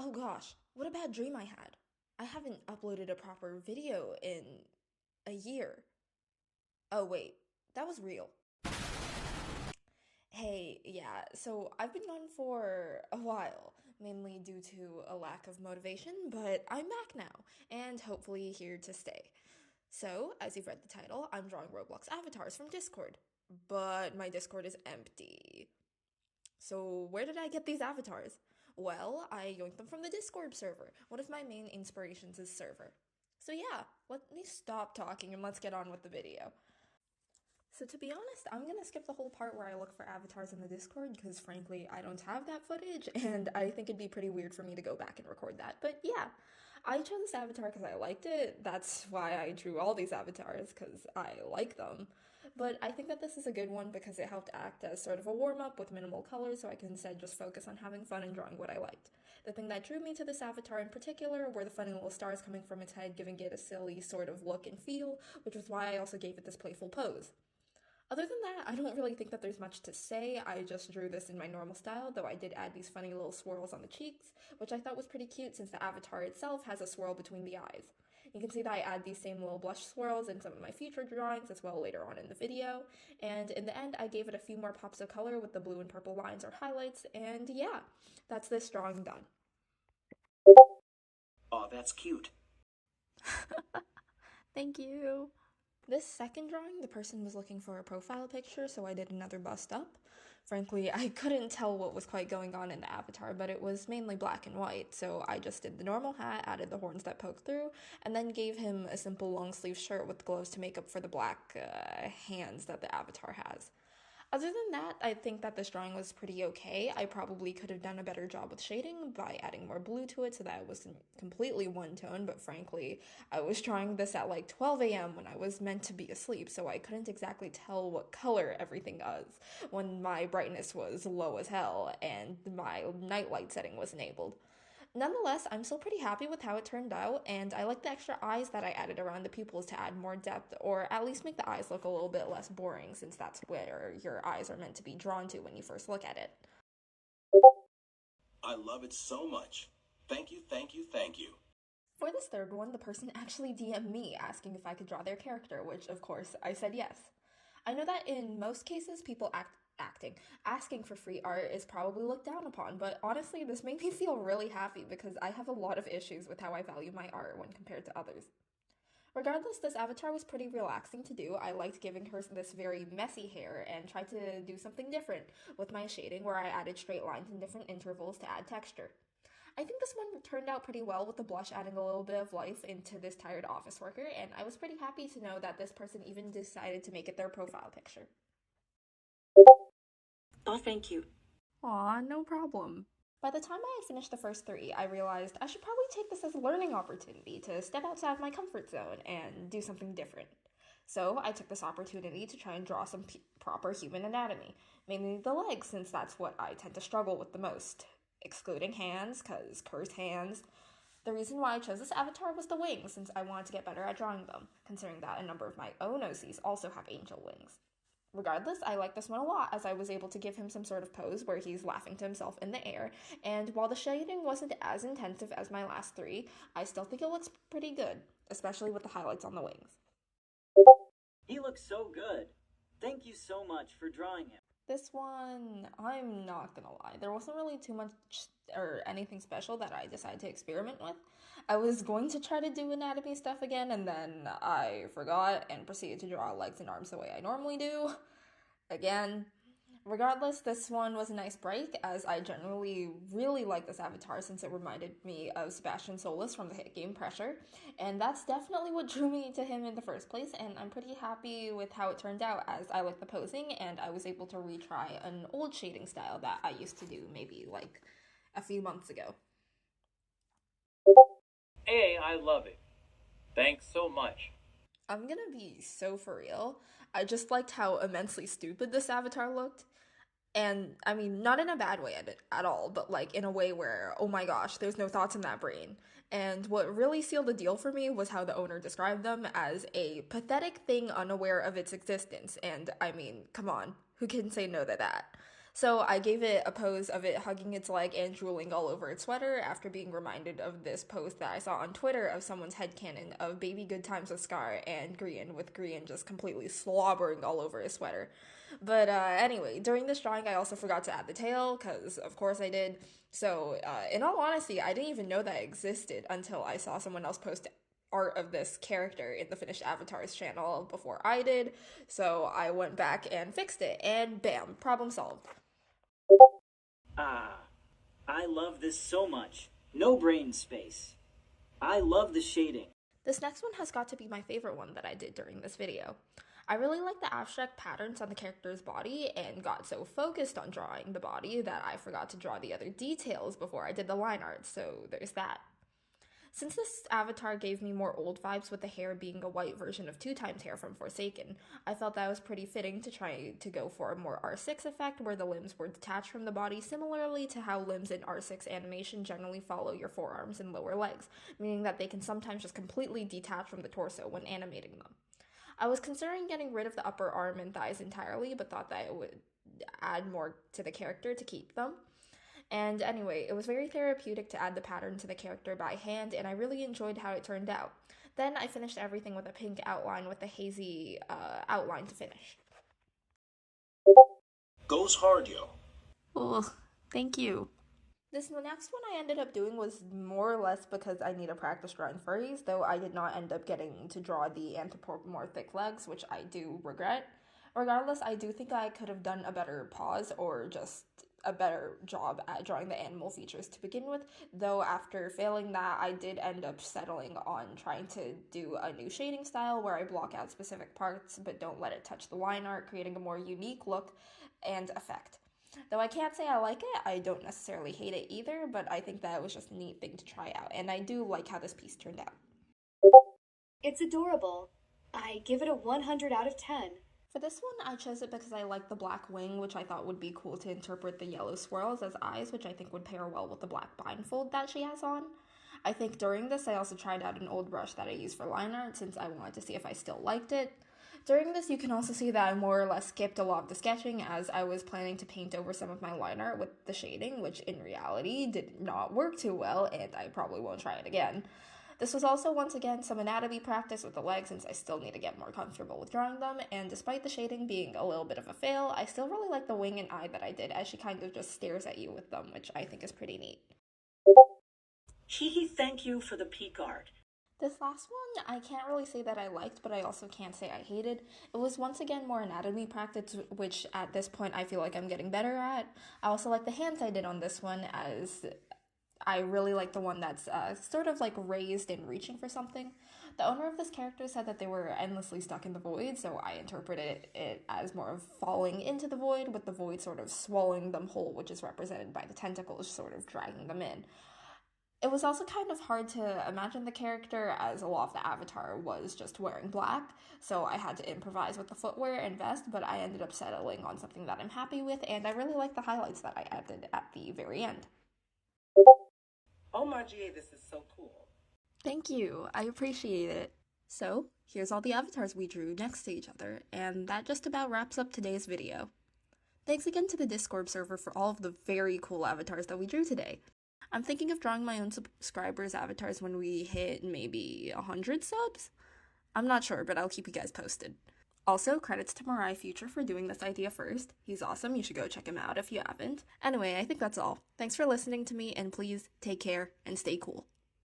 Oh gosh, what a bad dream I had. I haven't uploaded a proper video in a year. Oh wait, that was real. Hey, yeah, so I've been gone for a while, mainly due to a lack of motivation, but I'm back now, and hopefully here to stay. So, as you've read the title, I'm drawing Roblox avatars from Discord, but my Discord is empty. So, where did I get these avatars? Well, I yoinked them from the Discord server. One of my main inspirations is server. So yeah, let me stop talking and let's get on with the video. So to be honest, I'm gonna skip the whole part where I look for avatars in the Discord because frankly, I don't have that footage and I think it'd be pretty weird for me to go back and record that. But yeah, I chose this avatar because I liked it. That's why I drew all these avatars because I like them. But I think that this is a good one because it helped act as sort of a warm-up with minimal colors so I can instead just focus on having fun and drawing what I liked. The thing that drew me to this avatar in particular were the funny little stars coming from its head, giving it a silly sort of look and feel, which was why I also gave it this playful pose. Other than that, I don't really think that there's much to say. I just drew this in my normal style, though I did add these funny little swirls on the cheeks, which I thought was pretty cute since the avatar itself has a swirl between the eyes. You can see that I add these same little blush swirls in some of my future drawings as well later on in the video, and in the end I gave it a few more pops of color with the blue and purple lines or highlights, and yeah, that's this drawing done. Aw, that's cute. Thank you. This second drawing, the person was looking for a profile picture, so I did another bust up. Frankly, I couldn't tell what was quite going on in the avatar, but it was mainly black and white, so I just did the normal hat, added the horns that poke through, and then gave him a simple long sleeve shirt with gloves to make up for the black hands that the avatar has. Other than that, I think that this drawing was pretty okay. I probably could have done a better job with shading by adding more blue to it so that it wasn't completely one tone, but frankly, I was drawing this at like 12 a.m. when I was meant to be asleep, so I couldn't exactly tell what color everything was when my brightness was low as hell and my nightlight setting was enabled. Nonetheless, I'm still pretty happy with how it turned out, and I like the extra eyes that I added around the pupils to add more depth, or at least make the eyes look a little bit less boring, since that's where your eyes are meant to be drawn to when you first look at it. I love it so much. Thank you, thank you, thank you. For this third one, the person actually DM'd me asking if I could draw their character, which of course I said yes. I know that in most cases people asking for free art is probably looked down upon, but honestly this made me feel really happy because I have a lot of issues with how I value my art when compared to others. Regardless, this avatar was pretty relaxing to do. I liked giving her this very messy hair and tried to do something different with my shading where I added straight lines in different intervals to add texture. I think this one turned out pretty well with the blush adding a little bit of life into this tired office worker, and I was pretty happy to know that this person even decided to make it their profile picture. Oh, thank you. Aw, no problem. By the time I had finished the first three, I realized I should probably take this as a learning opportunity to step outside my comfort zone and do something different. So I took this opportunity to try and draw some proper human anatomy, mainly the legs since that's what I tend to struggle with the most, excluding hands, cause curse hands. The reason why I chose this avatar was the wings since I wanted to get better at drawing them, considering that a number of my own OCs also have angel wings. Regardless, I like this one a lot as I was able to give him some sort of pose where he's laughing to himself in the air, and while the shading wasn't as intensive as my last three, I still think it looks pretty good, especially with the highlights on the wings. He looks so good. Thank you so much for drawing him. This one, I'm not gonna lie, there wasn't really too much or anything special that I decided to experiment with. I was going to try to do anatomy stuff again, and then I forgot and proceeded to draw legs and arms the way I normally do. Again. Regardless, this one was a nice break, as I generally really like this avatar since it reminded me of Sebastian Solis from the hit game Pressure, and that's definitely what drew me to him in the first place, and I'm pretty happy with how it turned out as I like the posing, and I was able to retry an old shading style that I used to do maybe like a few months ago. Hey, I love it. Thanks so much. I'm gonna be so for real. I just liked how immensely stupid this avatar looked. And, I mean, not in a bad way at all, but like in a way where, oh my gosh, there's no thoughts in that brain. And what really sealed the deal for me was how the owner described them as a pathetic thing unaware of its existence. And, I mean, come on, who can say no to that? So I gave it a pose of it hugging its leg and drooling all over its sweater after being reminded of this post that I saw on Twitter of someone's headcanon of Baby Good Times with Scar and Grian, with Grian just completely slobbering all over his sweater. But anyway, during this drawing I also forgot to add the tail, because of course I did. So in all honesty, I didn't even know that existed until I saw someone else post art of this character in the Finished Avatars channel before I did. So I went back and fixed it, and bam, problem solved. Ah, I love this so much. No brain space. I love the shading. This next one has got to be my favorite one that I did during this video. I really like the abstract patterns on the character's body and got so focused on drawing the body that I forgot to draw the other details before I did the line art, so there's that. Since this avatar gave me more old vibes with the hair being a white version of 2x hair from Forsaken, I felt that was pretty fitting to try to go for a more R6 effect where the limbs were detached from the body, similarly to how limbs in R6 animation generally follow your forearms and lower legs, meaning that they can sometimes just completely detach from the torso when animating them. I was considering getting rid of the upper arm and thighs entirely, but thought that it would add more to the character to keep them. And anyway, it was very therapeutic to add the pattern to the character by hand, and I really enjoyed how it turned out. Then I finished everything with a pink outline with a hazy outline to finish. Goes hard, yo. Oh, thank you. This next one I ended up doing was more or less because I need to practice drawing furries, though I did not end up getting to draw the anthropomorphic legs, which I do regret. Regardless, I do think I could have done a better pause or just a better job at drawing the animal features to begin with, though after failing that, I did end up settling on trying to do a new shading style where I block out specific parts but don't let it touch the line art, creating a more unique look and effect. Though I can't say I like it, I don't necessarily hate it either, but I think that it was just a neat thing to try out, and I do like how this piece turned out. It's adorable. I give it a 100 out of 10. For this one, I chose it because I like the black wing, which I thought would be cool to interpret the yellow swirls as eyes, which I think would pair well with the black blindfold that she has on. I think during this, I also tried out an old brush that I used for line art since I wanted to see if I still liked it. During this, you can also see that I more or less skipped a lot of the sketching as I was planning to paint over some of my line art with the shading, which in reality did not work too well, and I probably won't try it again. This was also once again some anatomy practice with the legs since I still need to get more comfortable with drawing them, and despite the shading being a little bit of a fail, I still really like the wing and eye that I did as she kind of just stares at you with them, which I think is pretty neat. Hee thank you for the peak art. This last one, I can't really say that I liked, but I also can't say I hated. It was once again more anatomy practice, which at this point I feel like I'm getting better at. I also like the hands I did on this one, as I really like the one that's sort of like raised and reaching for something. The owner of this character said that they were endlessly stuck in the void, so I interpreted it as more of falling into the void, with the void sort of swallowing them whole, which is represented by the tentacles sort of dragging them in. It was also kind of hard to imagine the character as a lot of the avatar was just wearing black, so I had to improvise with the footwear and vest, but I ended up settling on something that I'm happy with, and I really like the highlights that I added at the very end. Oh my GA, this is so cool. Thank you. I appreciate it. So, here's all the avatars we drew next to each other, and that just about wraps up today's video. Thanks again to the Discord server for all of the very cool avatars that we drew today. I'm thinking of drawing my own subscribers' avatars when we hit maybe 100 subs? I'm not sure, but I'll keep you guys posted. Also, credits to Mirai Future for doing this idea first. He's awesome, you should go check him out if you haven't. Anyway, I think that's all. Thanks for listening to me, and please take care and stay cool.